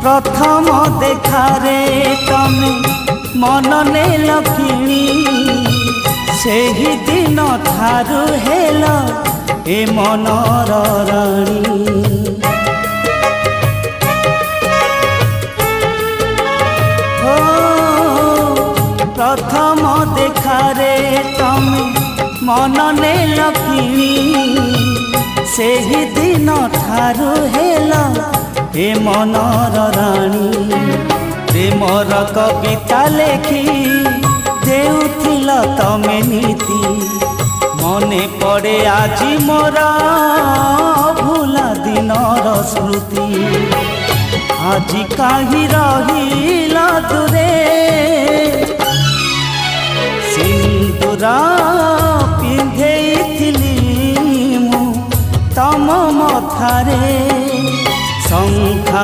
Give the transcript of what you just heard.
प्रथम देखारे तमे मन नेल किणी से ही दिन थारु हेल ए मनर राणी। हो प्रथम देखारे तमे मन नेल किणी से ही दिन ठारू हेल ए मनर राणी। प्रेमर कविता लेखी देउथिल तमे नीति मने पड़े आजी मोर भूला दिनर स्मृति। आजी काहि रहिल दूरे सिंदूरा पिंधेइथिली मु तम मथारे शंखा